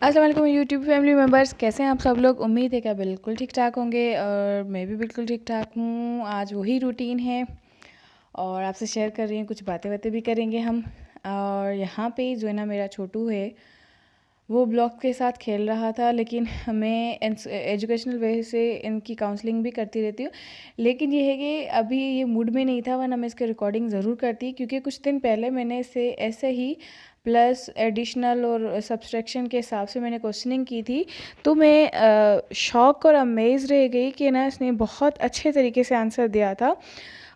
अस्सलाम वालेकुम YouTube family members, कैसे हैं आप सब लोग। उम्मीद है कि बिल्कुल ठीक ठाक होंगे और मैं भी बिल्कुल ठीक ठाक हूँ। आज वही रूटीन है और आपसे शेयर कर रही हूँ, कुछ बातें बातें भी करेंगे हम। और यहाँ पे जो है ना, मेरा छोटू है, वो ब्लॉक के साथ खेल रहा था। लेकिन मैं एजुकेशनल वे से इनकी काउंसलिंग भी करती रहती हूँ, लेकिन ये है कि अभी ये मूड में नहीं था, वरना मैं इसकी रिकॉर्डिंग ज़रूर करती, क्योंकि कुछ दिन पहले मैंने इसे ऐसे ही प्लस एडिशनल और सब्सट्रैक्शन के हिसाब से मैंने क्वेश्चनिंग की थी। तो मैं शॉक और अमेज़ रह गई कि ना इसने बहुत अच्छे तरीके से आंसर दिया था।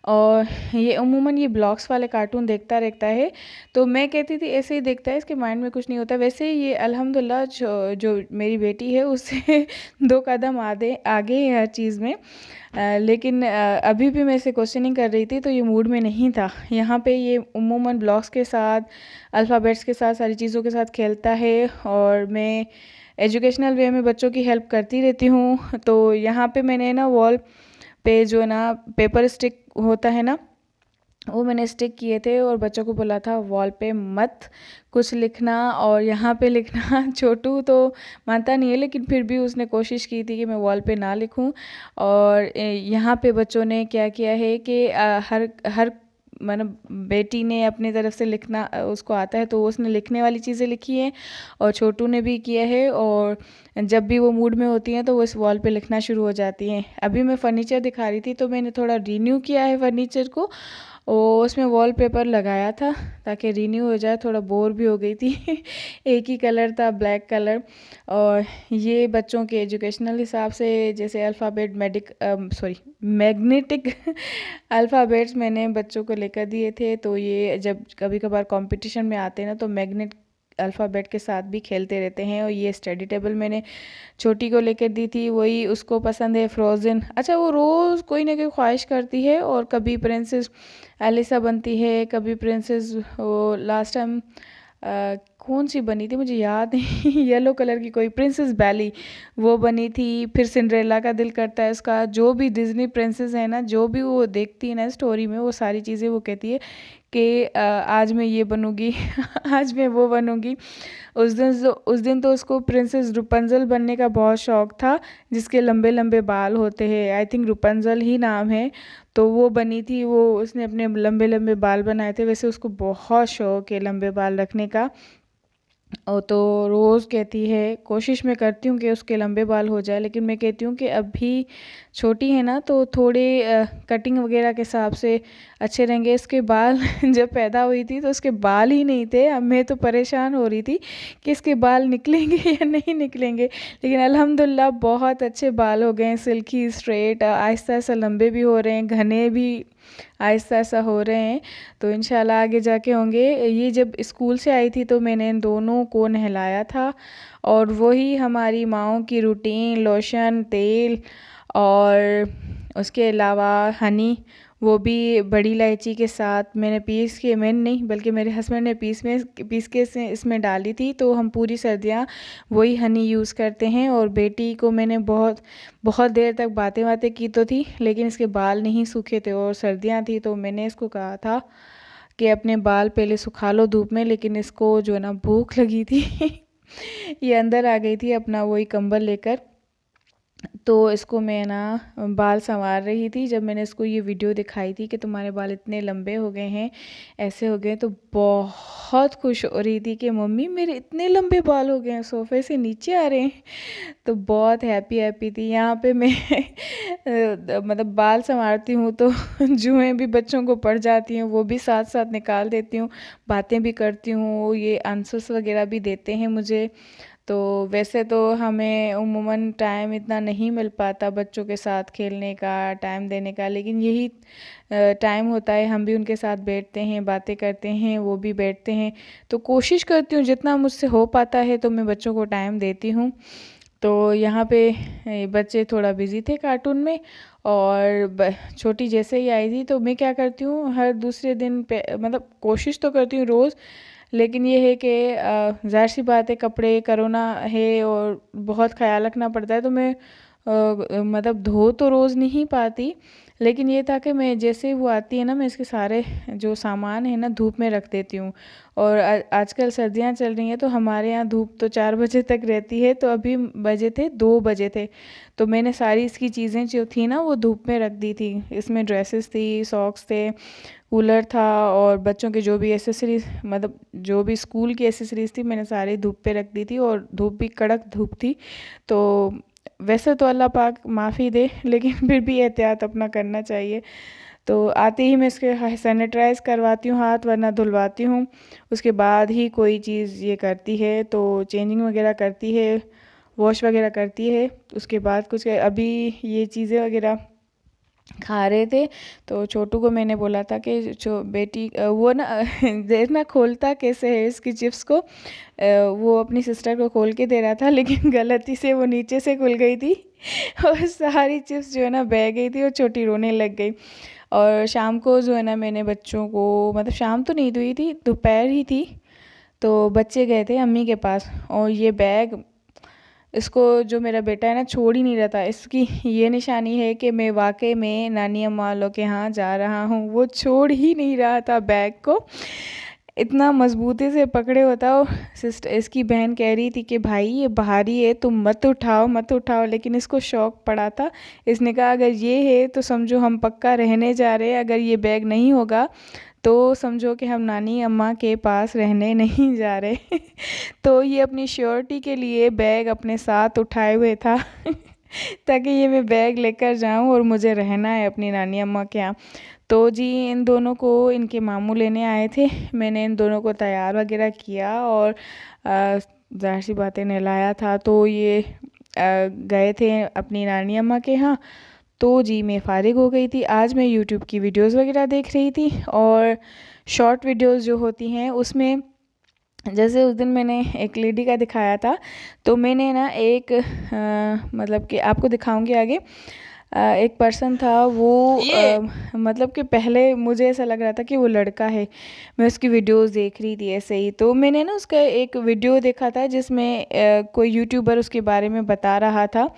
और ये अमूमन ये ब्लॉग्स वाले कार्टून देखता रहता है, तो मैं कहती थी ऐसे ही देखता है, इसके माइंड में कुछ नहीं होता। वैसे ये अल्हम्दुलिल्लाह जो मेरी बेटी है उससे 2 कदम आगे आगे है हर चीज़ में। लेकिन अभी भी मैं इसे क्वेश्चनिंग कर रही थी, तो ये मूड में नहीं था। यहाँ पे ये अमूमन ब्लॉक्स के साथ, अल्फ़ाबेट्स के साथ, सारी चीज़ों के साथ खेलता है। और मैं एजुकेशनल वे में बच्चों की हेल्प करती रहती हूँ। तो यहाँ पे मैंने ना वॉल पे जो है ना पेपर स्टिक होता है ना, वो मैंने स्टिक किए थे और बच्चों को बोला था वॉल पे मत कुछ लिखना और यहाँ पे लिखना। छोटू तो मानता नहीं है, लेकिन फिर भी उसने कोशिश की थी कि मैं वॉल पे ना लिखूं। और यहाँ पे बच्चों ने क्या किया है कि हर हर मतलब बेटी ने अपनी तरफ से लिखना उसको आता है, तो उसने लिखने वाली चीज़ें लिखी हैं और छोटू ने भी किया है। और जब भी वो मूड में होती हैं तो वो इस वॉल पे लिखना शुरू हो जाती हैं। अभी मैं फ़र्नीचर दिखा रही थी, तो मैंने थोड़ा रीन्यू किया है फ़र्नीचर को, और उसमें वॉलपेपर लगाया था ताकि रीन्यू हो जाए। थोड़ा बोर भी हो गई थी एक ही कलर था, ब्लैक कलर। और ये बच्चों के एजुकेशनल हिसाब से, जैसे अल्फ़ाबेट मैग्नेटिक अल्फ़ाबेट्स मैंने बच्चों को लेकर दिए थे। तो ये जब कभी कभार कंपटीशन में आते हैं ना, तो मैग्नेट अल्फ़ाबेट के साथ भी खेलते रहते हैं। और ये स्टडी टेबल मैंने छोटी को लेकर दी थी, वही उसको पसंद है, फ्रोज़न। अच्छा, वो रोज़ कोई ना कोई ख्वाहिश करती है, और कभी प्रिंसेस एलिसा बनती है, कभी प्रिंसेस, वो लास्ट टाइम कौन सी बनी थी मुझे याद नहीं येलो कलर की कोई प्रिंसेस बैली, वो बनी थी। फिर सिंड्रेला का दिल करता है उसका। जो भी डिज्नी प्रिंसेस है ना, जो भी वो देखती है ना स्टोरी में, वो सारी चीज़ें वो कहती है कि आज मैं ये बनूंगी आज मैं वो बनूंगी। उस दिन तो उसको प्रिंसेस रुपंजल बनने का बहुत शौक था, जिसके लंबे लंबे बाल होते हैं। आई थिंक रुपंजल ही नाम है। तो वो बनी थी, वो उसने अपने लंबे लंबे बाल बनाए थे। वैसे उसको बहुत शौक है लंबे बाल रखने का। और तो रोज़ कहती है, कोशिश मैं करती हूँ कि उसके लंबे बाल हो जाए, लेकिन मैं कहती हूँ कि अभी छोटी है ना, तो थोड़े कटिंग वगैरह के हिसाब से अच्छे रहेंगे इसके बाल। जब पैदा हुई थी तो उसके बाल ही नहीं थे। अब मैं तो परेशान हो रही थी कि इसके बाल निकलेंगे या नहीं निकलेंगे, लेकिन अल्हम्दुलिल्लाह बहुत अच्छे बाल हो गए हैं, सिल्की स्ट्रेट, आहिस्ता आहिस्ता लंबे भी हो रहे हैं, घने भी आहिस्ता आहिस्ता हो रहे हैं। तो इंशाल्लाह आगे जाके होंगे। ये जब स्कूल से आई थी तो मैंने इन दोनों को नहलाया था, और वही हमारी माँओं की रूटीन, लोशन, तेल, और उसके अलावा हनी, वो भी बड़ी इलायची के साथ मैंने पीस के, मैंने नहीं बल्कि मेरे हस्बैंड ने पीस के इसमें डाली थी। तो हम पूरी सर्दियाँ वही हनी यूज़ करते हैं। और बेटी को मैंने बहुत बहुत देर तक बातें बातें की तो थी, लेकिन इसके बाल नहीं सूखे थे और सर्दियाँ थी, तो मैंने इसको कहा था कि अपने बाल पहले सुखा लो धूप में। लेकिन इसको जो है ना भूख लगी थी ये अंदर आ गई थी अपना वही कंबल लेकर। तो इसको मैं ना बाल संवार रही थी, जब मैंने इसको ये वीडियो दिखाई थी कि तुम्हारे बाल इतने लंबे हो गए हैं, ऐसे हो गए, तो बहुत खुश हो रही थी कि मम्मी मेरे इतने लंबे बाल हो गए हैं, सोफ़े से नीचे आ रहे हैं। तो बहुत हैप्पी हैप्पी थी। यहाँ पे मैं मतलब बाल संवारती हूँ तो जुएँ भी बच्चों को पड़ जाती हैं, वो भी साथ साथ निकाल देती हूँ, बातें भी करती हूँ, ये आंसर्स वगैरह भी देते हैं मुझे। तो वैसे तो हमें उमूमन टाइम इतना नहीं मिल पाता बच्चों के साथ खेलने का, टाइम देने का, लेकिन यही टाइम होता है, हम भी उनके साथ बैठते हैं, बातें करते हैं, वो भी बैठते हैं। तो कोशिश करती हूँ जितना मुझसे हो पाता है, तो मैं बच्चों को टाइम देती हूँ। तो यहाँ पे बच्चे थोड़ा बिजी थे कार्टून में, और छोटी जैसे ही आई थी, तो मैं क्या करती हूँ, हर दूसरे दिन पे मतलब कोशिश तो करती हूँ रोज़, लेकिन ये है कि ज़ाहिर सी बात है, कपड़े, कोरोना है और बहुत ख्याल रखना पड़ता है, तो मैं मतलब धो तो रोज़ नहीं पाती, लेकिन ये था कि मैं जैसे वो आती है ना, मैं इसके सारे जो सामान है ना धूप में रख देती हूँ। और आजकल सर्दियाँ चल रही हैं तो हमारे यहाँ धूप तो 4 बजे तक रहती है, तो अभी बजे थे 2 बजे थे, तो मैंने सारी इसकी चीज़ें जो थी ना वो धूप में रख दी थी। इसमें ड्रेसेस थी, सॉक्स थे, कूलर था, और बच्चों के जो भी एसेसरीज, मतलब जो भी स्कूल की एसेसरीज थी, मैंने सारी धूप पे रख दी थी। और धूप भी कड़क धूप थी, तो वैसे तो अल्लाह पाक माफ़ी दे, लेकिन फिर भी एहतियात अपना करना चाहिए। तो आते ही मैं इसके सैनिटाइज़ करवाती हूँ हाथ, वरना धुलवाती हूँ। उसके बाद ही कोई चीज़ ये करती है, तो चेंजिंग वगैरह करती है, वॉश वगैरह करती है। उसके बाद कुछ अभी ये चीज़ें वगैरह खा रहे थे, तो छोटू को मैंने बोला था कि जो बेटी वो ना देखना खोलता कैसे है इसकी चिप्स को। वो अपनी सिस्टर को खोल के दे रहा था, लेकिन गलती से वो नीचे से खुल गई थी और सारी चिप्स जो है ना बह गई थी और छोटी रोने लग गई। और शाम को जो है ना मैंने बच्चों को, मतलब शाम तो नहीं हुई थी, दोपहर ही थी, तो बच्चे गए थे अम्मी के पास, और ये बैग इसको, जो मेरा बेटा है ना, छोड़ ही नहीं रहा था। इसकी ये निशानी है कि मैं वाकई में नानी अम्मा वालों के यहाँ जा रहा हूँ। वो छोड़ ही नहीं रहा था बैग को, इतना मजबूती से पकड़े होता हो। सिस्टर, इसकी बहन कह रही थी कि भाई ये भारी है, तुम मत उठाओ मत उठाओ, लेकिन इसको शौक पड़ा था। इसने कहा अगर ये है तो समझो हम पक्का रहने जा रहे हैं, अगर ये बैग नहीं होगा तो समझो कि हम नानी अम्मा के पास रहने नहीं जा रहे। तो ये अपनी श्योरिटी के लिए बैग अपने साथ उठाए हुए था ताकि ये मैं बैग लेकर जाऊं और मुझे रहना है अपनी नानी अम्मा के यहाँ। तो जी इन दोनों को इनके मामू लेने आए थे, मैंने इन दोनों को तैयार वगैरह किया और ज़ाहिर सी बातें नहलाया था। तो ये गए थे अपनी नानी अम्मा के यहाँ। तो जी मैं फ़ारिग हो गई थी। आज मैं यूट्यूब की वीडियोस वगैरह देख रही थी, और शॉर्ट वीडियोस जो होती हैं उसमें, जैसे उस दिन मैंने एक लेडी का दिखाया था, तो मैंने ना एक मतलब कि आपको दिखाऊंगी आगे। एक पर्सन था वो, मतलब कि पहले मुझे ऐसा लग रहा था कि वो लड़का है। मैं उसकी वीडियोस देख रही थी ऐसे ही, तो मैंने ना उसका एक वीडियो देखा था जिसमें कोई यूट्यूबर उसके बारे में बता रहा था।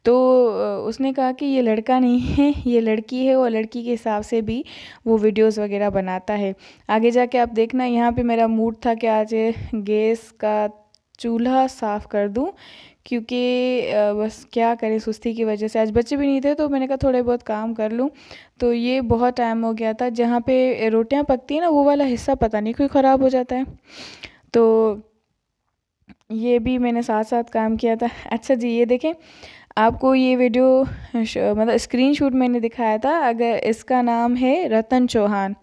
तो उसने कहा कि ये लड़का नहीं है, ये लड़की है, और लड़की के हिसाब से भी वो वीडियोस वगैरह बनाता है। आगे जाके आप देखना। यहाँ पे मेरा मूड था कि आज गैस का चूल्हा साफ़ कर दूं, क्योंकि बस क्या करें, सुस्ती की वजह से आज बच्चे भी नहीं थे, तो मैंने कहा थोड़े बहुत काम कर लूं। तो ये बहुत टाइम हो गया था, जहाँ पे रोटियां पकती हैं ना वो वाला हिस्सा पता नहीं क्यों ख़राब हो जाता है, तो ये भी मैंने साथ साथ काम किया था। अच्छा जी, ये देखें, आपको ये वीडियो मतलब स्क्रीनशॉट मैंने दिखाया था। अगर इसका नाम है रतन चौहान,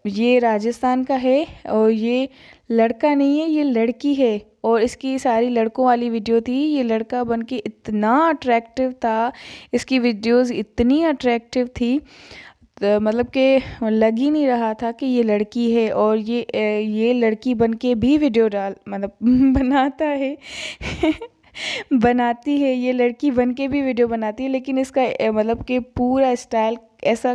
ये राजस्थान का है, और ये लड़का नहीं है, ये लड़की है। और इसकी सारी लड़कों वाली वीडियो थी। ये लड़का बन के इतना अट्रैक्टिव था, इसकी वीडियोस इतनी अट्रैक्टिव थी, तो मतलब कि लग ही नहीं रहा था कि ये लड़की है। और ये लड़की बन के भी वीडियो डाल, मतलब बनाता है बनाती है, ये लड़की बन के भी वीडियो बनाती है, लेकिन इसका मतलब कि पूरा स्टाइल ऐसा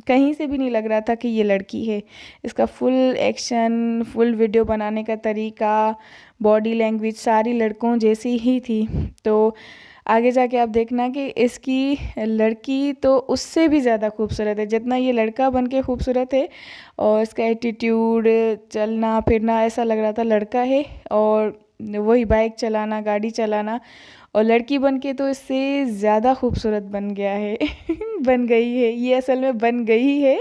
कहीं से भी नहीं लग रहा था कि ये लड़की है। इसका फुल एक्शन, फुल वीडियो बनाने का तरीका, बॉडी लैंग्वेज सारी लड़कों जैसी ही थी। तो आगे जाके आप देखना कि इसकी लड़की तो उससे भी ज़्यादा खूबसूरत है जितना ये लड़का बन के खूबसूरत है। और इसका एटीट्यूड, चलना फिरना, ऐसा लग रहा था लड़का है, और वही बाइक चलाना, गाड़ी चलाना, और लड़की बन के तो इससे ज़्यादा खूबसूरत बन गया है बन गई है, ये असल में बन गई है,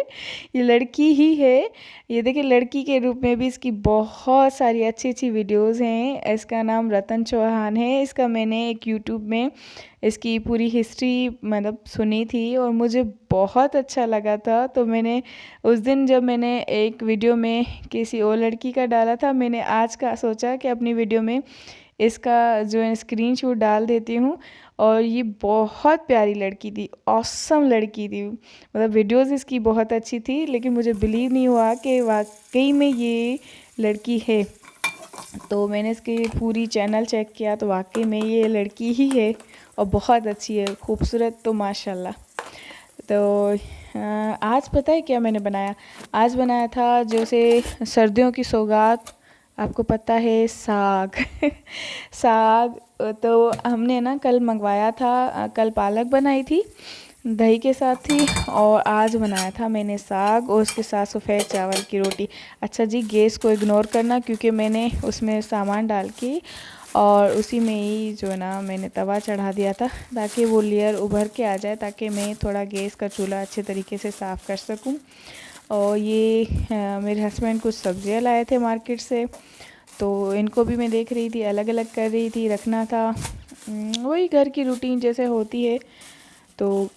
ये लड़की ही है। ये देखिए, लड़की के रूप में भी इसकी बहुत सारी अच्छी अच्छी वीडियोस हैं। इसका नाम रतन चौहान है। इसका मैंने एक यूट्यूब में इसकी पूरी हिस्ट्री मतलब सुनी थी, और मुझे बहुत अच्छा लगा था। तो मैंने उस दिन जब मैंने एक वीडियो में किसी और लड़की का डाला था, मैंने आज का सोचा कि अपनी वीडियो में इसका जो है स्क्रीनशॉट डाल देती हूँ। और ये बहुत प्यारी लड़की थी, ऑसम लड़की थी, मतलब वीडियोस इसकी बहुत अच्छी थी, लेकिन मुझे बिलीव नहीं हुआ कि वाकई में ये लड़की है। तो मैंने इसकी पूरी चैनल चेक किया, तो वाकई में ये लड़की ही है, और बहुत अच्छी है, खूबसूरत तो माशाल्लाह। तो आज पता है क्या मैंने बनाया? आज बनाया था जैसे सर्दियों की सौगात आपको पता है साग साग तो हमने ना कल मंगवाया था, कल पालक बनाई थी दही के साथ थी, और आज बनाया था मैंने साग और उसके साथ सफ़ेद चावल की रोटी। अच्छा जी, गैस को इग्नोर करना क्योंकि मैंने उसमें सामान डाल के और उसी में ही जो है ना मैंने तवा चढ़ा दिया था ताकि वो लेयर उभर के आ जाए, ताकि मैं थोड़ा गैस का चूल्हा अच्छे तरीके से साफ़ कर सकूं। और ये मेरे हस्बैंड कुछ सब्जियां लाए थे मार्केट से, तो इनको भी मैं देख रही थी, अलग अलग कर रही थी, रखना था। वही घर की रूटीन जैसे होती है। तो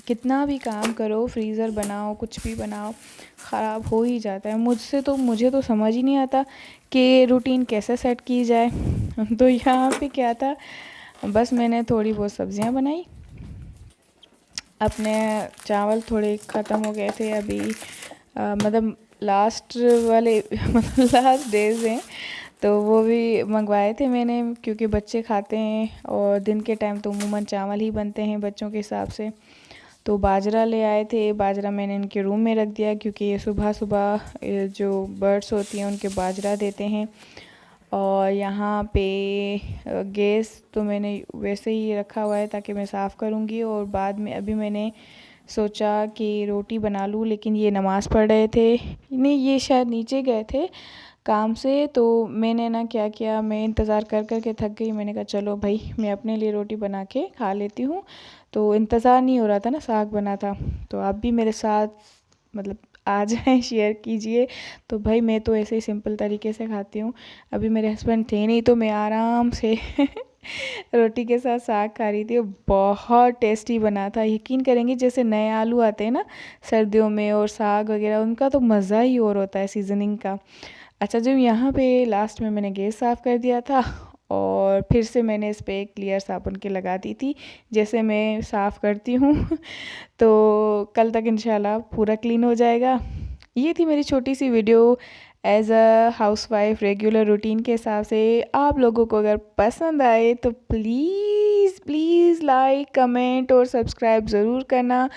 कितना भी काम करो, फ्रीज़र बनाओ, कुछ भी बनाओ, ख़राब हो ही जाता है। मुझे तो समझ ही नहीं आता कि रूटीन कैसे सेट की जाए। तो यहाँ पे क्या था, बस मैंने थोड़ी बहुत सब्जियां बनाई, अपने चावल थोड़े ख़त्म हो गए थे अभी, मतलब लास्ट वाले मतलब लास्ट डेज हैं, तो वो भी मंगवाए थे मैंने क्योंकि बच्चे खाते हैं और दिन के टाइम तो अमूमन चावल ही बनते हैं बच्चों के हिसाब से। तो बाजरा ले आए थे, बाजरा मैंने इनके रूम में रख दिया क्योंकि ये सुबह सुबह जो बर्ड्स होती हैं उनके बाजरा देते हैं। और यहाँ पे गैस तो मैंने वैसे ही रखा हुआ है ताकि मैं साफ़ करूँगी, और बाद में अभी मैंने सोचा कि रोटी बना लूँ, लेकिन ये नमाज़ पढ़ रहे थे, नहीं ये शायद नीचे गए थे काम से। तो मैंने ना क्या किया, मैं इंतज़ार कर कर के थक गई, मैंने कहा चलो भाई मैं अपने लिए रोटी बना के खा लेती हूँ। तो इंतज़ार नहीं हो रहा था ना, साग बना था, तो आप भी मेरे साथ मतलब आ जाएं, शेयर कीजिए। तो भाई मैं तो ऐसे ही सिंपल तरीके से खाती हूँ। अभी मेरे हस्बैंड थे नहीं तो मैं आराम से रोटी के साथ साग खा रही थी, वो बहुत टेस्टी बना था। यकीन करेंगे जैसे नए आलू आते हैं ना सर्दियों में और साग वगैरह, उनका तो मज़ा ही और होता है सीजनिंग का। अच्छा, जब यहाँ पे लास्ट में मैंने गैस साफ़ कर दिया था और फिर से मैंने इस पर एक क्लियर साबुन की लगा दी थी जैसे मैं साफ़ करती हूँ। तो कल तक इंशाल्लाह पूरा क्लीन हो जाएगा। ये थी मेरी छोटी सी video as a housewife regular routine के हिसाब से। आप लोगों को अगर पसंद आए तो प्लीज़ प्लीज़ लाइक कमेंट और सब्सक्राइब ज़रूर करना।